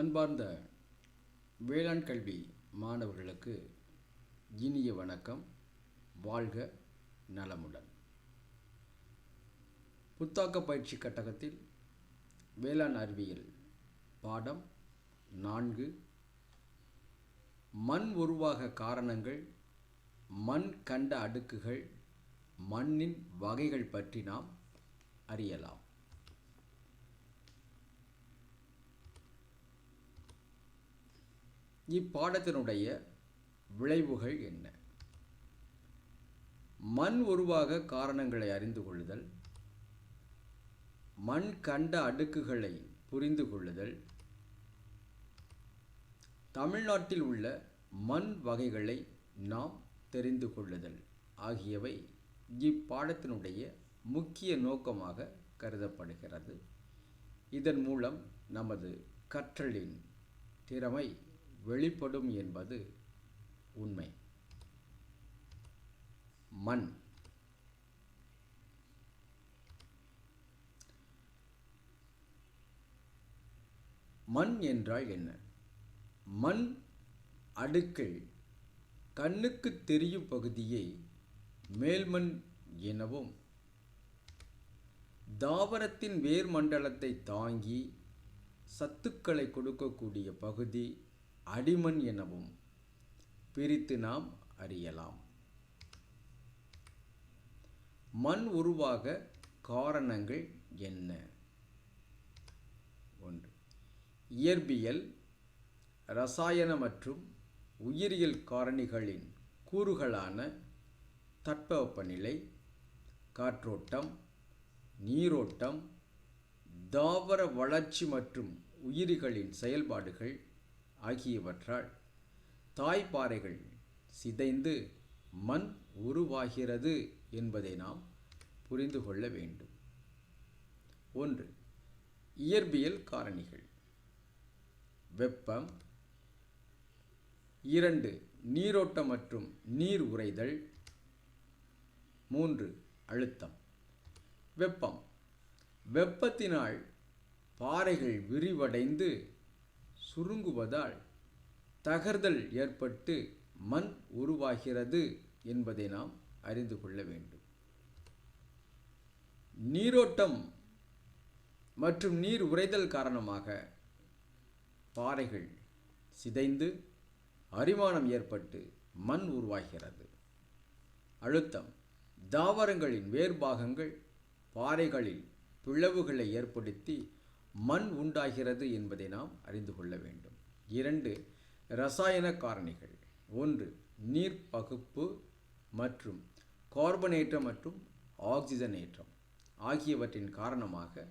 அன்பார்ந்த வேளாண் கல்வி மாணவர்களுக்கு இனிய வணக்கம். வாழ்க நலமுடன். புத்தாக்க பயிற்சி கட்டகத்தில் வேளாண் அறிவியல் பாடம் 4 மண் உருவாக காரணங்கள், மண் கண்ட அடுக்குகள், மண்ணின் வகைகள் பற்றி நாம் அறியலாம். இப்பாடத்தினுடைய விளைவுகள் என்ன? மண் உருவாக காரணங்களை அறிந்து கொள்ளுதல், மண் கண்ட அடுக்குகளை புரிந்து கொள்ளுதல், தமிழ்நாட்டில் உள்ள மண் வகைகளை நாம் தெரிந்து கொள்ளுதல் ஆகியவை இப்பாடத்தினுடைய முக்கிய நோக்கமாக கருதப்படுகிறது. இதன் மூலம் நமது கற்றலின் திறமை வெளிப்படும் என்பது உண்மை. மண் மண் என்றால் என்ன? மண் அடுக்கில் கண்ணுக்கு தெரியும் பகுதியை மேல்மண் எனவும், தாவரத்தின் வேர் மண்டலத்தை தாங்கி சத்துக்களை கொடுக்கக்கூடிய பகுதி அடிமண் எனவும் பிரித்து நாம் அறியலாம். மண் உருவாக காரணங்கள் என்ன? 1. இயற்பியல், இரசாயன மற்றும் உயிரியல் காரணிகளின் கூறுகளான தட்பவெப்பநிலை, காற்றோட்டம், நீரோட்டம், தாவர வளர்ச்சி மற்றும் உயிரிகளின் செயல்பாடுகள் ஆகியவற்றால் தாய்ப்பாறைகள் சிதைந்து மண் உருவாகிறது என்பதை நாம் புரிந்து கொள்ள வேண்டும். 1. இயற்பியல் காரணிகள். வெப்பம். 2. நீரோட்டம் மற்றும் நீர் உறைதல். 3. அழுத்தம். வெப்பம். வெப்பத்தினால் பாறைகள் விரிவடைந்து சுருங்குவதால் தகர்தல் ஏற்பட்டு மண் உருவாகிறது என்பதை நாம் அறிந்து கொள்ள வேண்டும். நீரோட்டம் மற்றும் நீர் உறைதல் காரணமாக பாறைகள் சிதைந்து அரிமானம் ஏற்பட்டு மண் உருவாகிறது. அழுத்தம். தாவரங்களின் வேர்பாகங்கள் பாறைகளில் பிளவுகளை ஏற்படுத்தி மண் உண்டாகிறது என்பதை நாம் அறிந்து கொள்ள வேண்டும். 2. இரசாயன காரணிகள். 1. நீர் பகுப்பு மற்றும் கார்பனேற்றம் மற்றும் ஆக்சிஜனேற்றம் ஆகியவற்றின் காரணமாக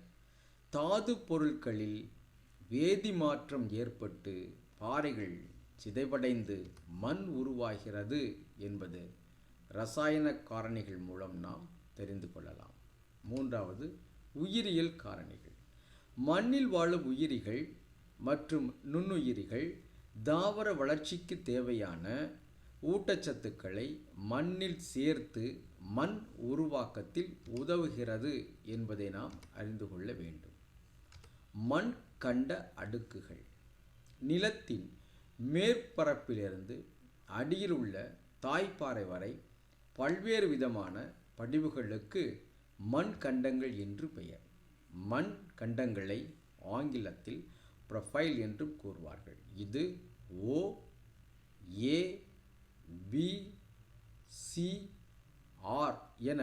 தாது பொருட்களில் வேதி மாற்றம் ஏற்பட்டு பாறைகள் சிதைவடைந்து மண் உருவாகிறது என்பது இரசாயன காரணிகள் மூலம் நாம் தெரிந்து கொள்ளலாம். 3. உயிரியல் காரணிகள். மண்ணில் வாழும் உயிரிகள் மற்றும் நுண்ணுயிரிகள் தாவர வளர்ச்சிக்கு தேவையான ஊட்டச்சத்துக்களை மண்ணில் சேர்த்து மண் உருவாக்கத்தில் உதவுகிறது என்பதை நாம் அறிந்து கொள்ள வேண்டும். மண் கண்ட அடுக்குகள். நிலத்தின் மேற்பரப்பிலிருந்து அடியில் உள்ள தாய்ப்பாறை வரை பல்வேறு விதமான படிவுகளுக்கு மண் கண்டங்கள் என்று பெயர். மண் கண்டங்களை ஆங்கிலத்தில் ப்ரொஃபைல் என்று கூறுவார்கள். இது O, A, B, C, R என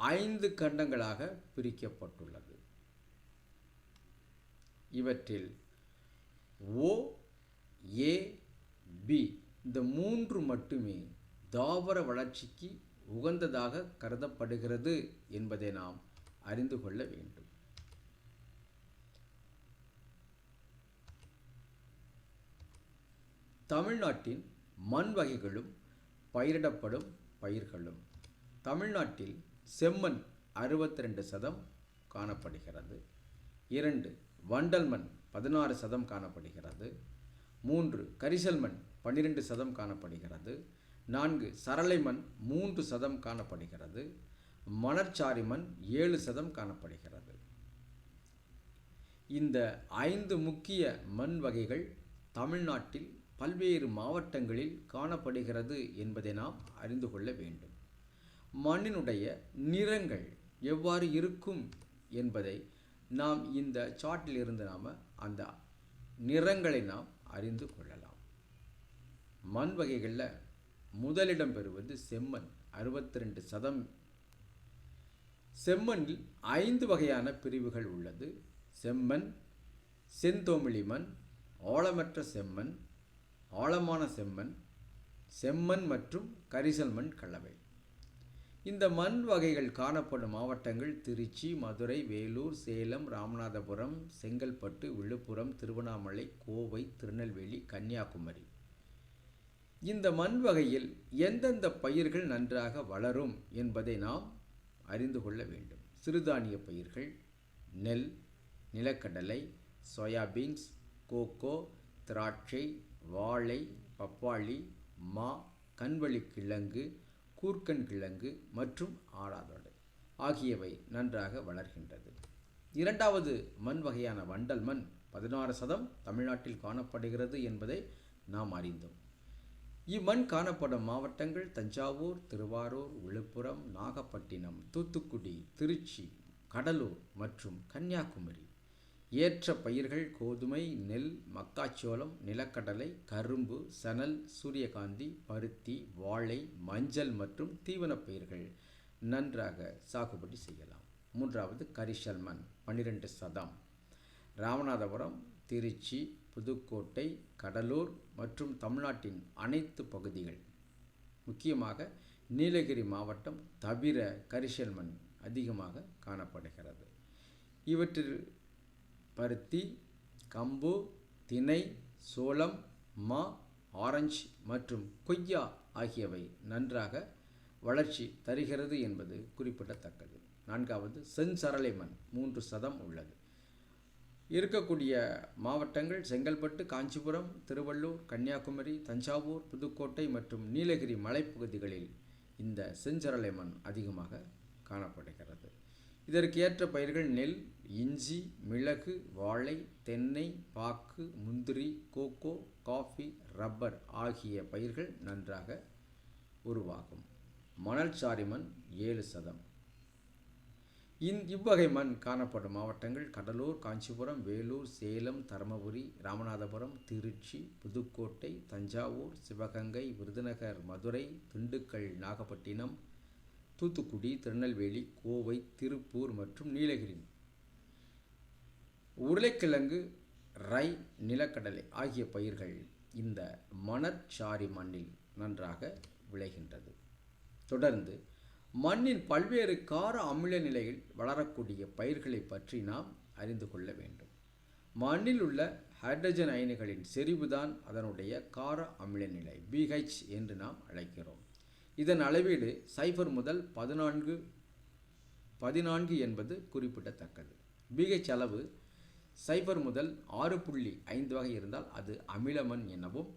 5 கண்டங்களாக பிரிக்கப்பட்டுள்ளது. இவற்றில் O, A, B இந்த 3 மட்டுமே தாவர வளர்ச்சிக்கு உகந்ததாக கருதப்படுகிறது என்பதை நாம் அறிந்து கொள்ள வேண்டும். தமிழ்நாட்டின் மண் வகைகளும் பயிரிடப்படும் பயிர்களும். தமிழ்நாட்டில் செம்மண் 62% காணப்படுகிறது. 2. வண்டல் மண் 16% காணப்படுகிறது. 3. கரிசல் மண் 12% காணப்படுகிறது. 4. சரளை மண் 3% காணப்படுகிறது. மணற்சாரி மண் 7% காணப்படுகிறது. இந்த 5 முக்கிய மண் வகைகள் தமிழ்நாட்டில் பல்வேறு மாவட்டங்களில் காணப்படுகிறது என்பதை நாம் அறிந்து கொள்ள வேண்டும். மண்ணினுடைய நிறங்கள் எவ்வாறு இருக்கும் என்பதை நாம் இந்த சார்ட்டில் இருந்து நாம் அந்த நிறங்களை நாம் அறிந்து கொள்ளலாம். மண் வகைகளில் முதலிடம் பெறுவது செம்மண் 62%. செம்மண்ணில் 5 வகையான பிரிவுகள் உள்ளது. செம்மண், செந்தோமிழி மண், ஆழமற்ற செம்மண், ஆழமான செம்மண், செம்மண் மற்றும் கரிசல் மண் கலவை. இந்த மண் வகைகள் காணப்படும் மாவட்டங்கள் திருச்சி, மதுரை, வேலூர், சேலம், ராமநாதபுரம், செங்கல்பட்டு, விழுப்புரம், திருவண்ணாமலை, கோவை, திருநெல்வேலி, கன்னியாகுமரி. இந்த மண் வகையில் எந்தெந்த பயிர்கள் நன்றாக வளரும் என்பதை நாம் அறிந்து கொள்ள வேண்டும். சிறுதானிய பயிர்கள் நெல், நிலக்கடலை, சோயாபீன்ஸ், கோகோ, திராட்சை, வாழை, பப்பாளி, மா, கண்வழி கிழங்கு, கூர்க்கன் கிழங்கு மற்றும் ஆடாதொடை ஆகியவை நன்றாக வளர்கின்றது. இரண்டாவது மண் வகையான வண்டல் மண் 16% தமிழ்நாட்டில் காணப்படுகிறது என்பதை நாம் அறிந்தோம். இம்மண் காணப்படும் மாவட்டங்கள் தஞ்சாவூர், திருவாரூர், விழுப்புரம், நாகப்பட்டினம், தூத்துக்குடி, திருச்சி, கடலூர் மற்றும் கன்னியாகுமரி. ஏற்ற பயிர்கள் கோதுமை, நெல், மக்காச்சோளம், நிலக்கடலை, கரும்பு, சணல், சூரியகாந்தி, பருத்தி, வாழை, மஞ்சள் மற்றும் தீவனப் பயிர்கள் நன்றாக சாகுபடி செய்யலாம். மூன்றாவது கரிசல் மண் 12%. ராமநாதபுரம், திருச்சி, புதுக்கோட்டை, கடலூர் மற்றும் தமிழ்நாட்டின் அனைத்து பகுதிகள், முக்கியமாக நீலகிரி மாவட்டம் தவிர கரிசல் மண் அதிகமாக காணப்படுகிறது. இவற்றில் பருத்தி, கம்பு, தினை, சோளம், மா, ஆரஞ்சு மற்றும் கொய்யா ஆகியவை நன்றாக வளர்ச்சி தருகிறது என்பது குறிப்பிடத்தக்கது. நான்காவது செஞ்சரளை மண் 3% உள்ளது. இருக்கக்கூடிய மாவட்டங்கள் செங்கல்பட்டு, காஞ்சிபுரம், திருவள்ளூர், கன்னியாகுமரி, தஞ்சாவூர், புதுக்கோட்டை மற்றும் நீலகிரி மலைப்பகுதிகளில் இந்த செஞ்சரளை மண் அதிகமாக காணப்படுகிறது. இதற்கு ஏற்ற பயிர்கள் நெல், இஞ்சி, மிளகு, வாழை, தென்னை, பாக்கு, முந்திரி, கோகோ, காஃபி, ரப்பர் ஆகிய பயிர்கள் நன்றாக உருவாகும். மணல் சாரி மண் 7%. இவ்வகை மண் காணப்படும் மாவட்டங்கள் கடலூர், காஞ்சிபுரம், வேலூர், சேலம், தருமபுரி, ராமநாதபுரம், திருச்சி, புதுக்கோட்டை, தஞ்சாவூர், சிவகங்கை, விருதுநகர், மதுரை, திண்டுக்கல், நாகப்பட்டினம், தூத்துக்குடி, திருநெல்வேலி, கோவை, திருப்பூர் மற்றும் நீலகிரி. உருளைக்கிழங்கு, ரை, நிலக்கடலை ஆகிய பயிர்கள் இந்த மணற்சாரி மண்ணில் நன்றாக விளைகின்றது. தொடர்ந்து மண்ணின் பல்வேறு கார அமில நிலையில் வளரக்கூடிய பயிர்களை பற்றி நாம் அறிந்து கொள்ள வேண்டும். மண்ணில் உள்ள ஹைட்ரஜன் அயனிகளின் செறிவுதான் அதனுடைய கார அமில நிலை pH என்று நாம் அழைக்கிறோம். இதன் அளவீடு 0 முதல் 14 என்பது குறிப்பிடத்தக்கது. pH அளவு 0 முதல் 6.5 வகை இருந்தால் அது அமிலமண் எனவும்,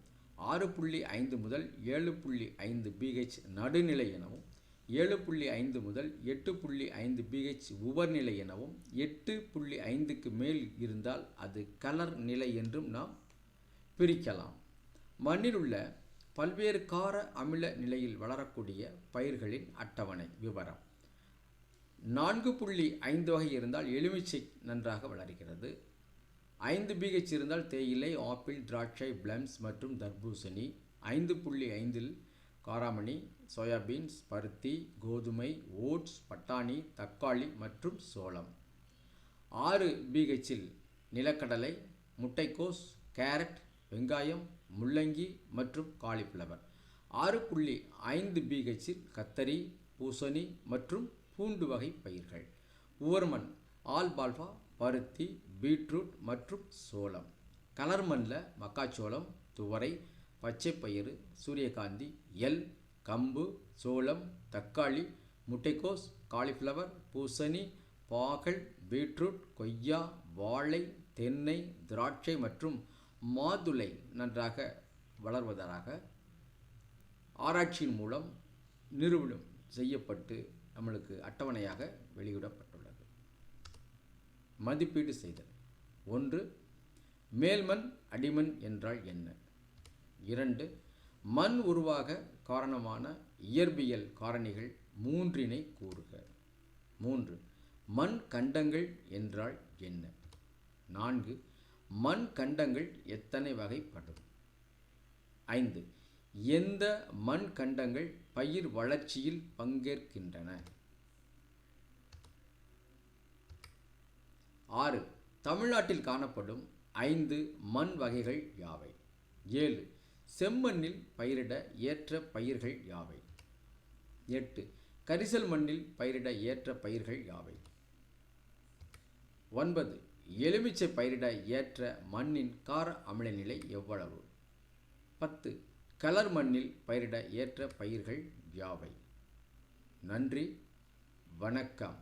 6.5 முதல் 7.5 pH நடுநிலை எனவும், 7.5 முதல் 8.5 pH உவர்நிலை எனவும், 8.5க்கு மேல் இருந்தால் அது கலர் நிலை என்றும் நாம் பிரிக்கலாம். மண்ணில் உள்ள பல்வேறு கார அமில நிலையில் வளரக்கூடிய பயிர்களின் அட்டவணை விவரம். 4.5 வகை இருந்தால் எலுமிச்சை நன்றாக வளர்கிறது. 5 pH இருந்தால் தேயிலை, ஆப்பிள், திராட்சை, பிளம்ஸ் மற்றும் தர்பூசணி. 5.5இல் காராமணி, சோயாபீன்ஸ், பருத்தி, கோதுமை, ஓட்ஸ், பட்டாணி, தக்காளி மற்றும் சோளம். 6 pHஇல் நிலக்கடலை, முட்டைக்கோஸ், கேரட், வெங்காயம், முள்ளங்கி மற்றும் காலிஃப்ளவர். 6.5 pHஇல் கத்தரி, பூசணி மற்றும் பூண்டு வகை பயிர்கள். உவர்மண் ஆல்பால்ஃபா, பருத்தி, பீட்ரூட் மற்றும் சோளம். கலர் மண்ணில் மக்காச்சோளம், துவரை, பச்சைப்பயிறு, சூரியகாந்தி, எள், கம்பு, சோளம், தக்காளி, முட்டைக்கோஸ், காலிஃப்ளவர், பூசணி, பாகல், பீட்ரூட், கொய்யா, வாழை, தென்னை, திராட்சை மற்றும் மாதுளை நன்றாக வளர்வதாக ஆராய்ச்சியின் மூலம் நிரூபணம் செய்யப்பட்டு நம்மளுக்கு அட்டவணையாக வெளியிடப்பட்டுள்ளது. மதிப்பீடு செய்தல். ஒன்று, மேல்மண் அடிமண் என்றால் என்ன? 2, மண் உருவாக காரணமான இயற்பியல் காரணிகள் 3 கூறுக. 3, மண் கண்டங்கள் என்றால் என்ன? 4, மண் கண்டங்கள் எத்தனை வகைப்படும்? 5, எந்த மண் கண்டங்கள் பயிர் வளர்ச்சியில் பங்கேற்கின்றன? 6, தமிழ்நாட்டில் காணப்படும் 5 மண் வகைகள் யாவை? 7, செம்மண்ணில் பயிரிட ஏற்ற பயிர்கள் யாவை? 8, கரிசல் மண்ணில் பயிரிட ஏற்ற பயிர்கள் யாவை? 9, எலுமிச்சை பயிரிட ஏற்ற மண்ணின் கார அமில நிலை எவ்வளவு? 10, கலர் மண்ணில் பயிரிட ஏற்ற பயிர்கள் யாவை? நன்றி, வணக்கம்.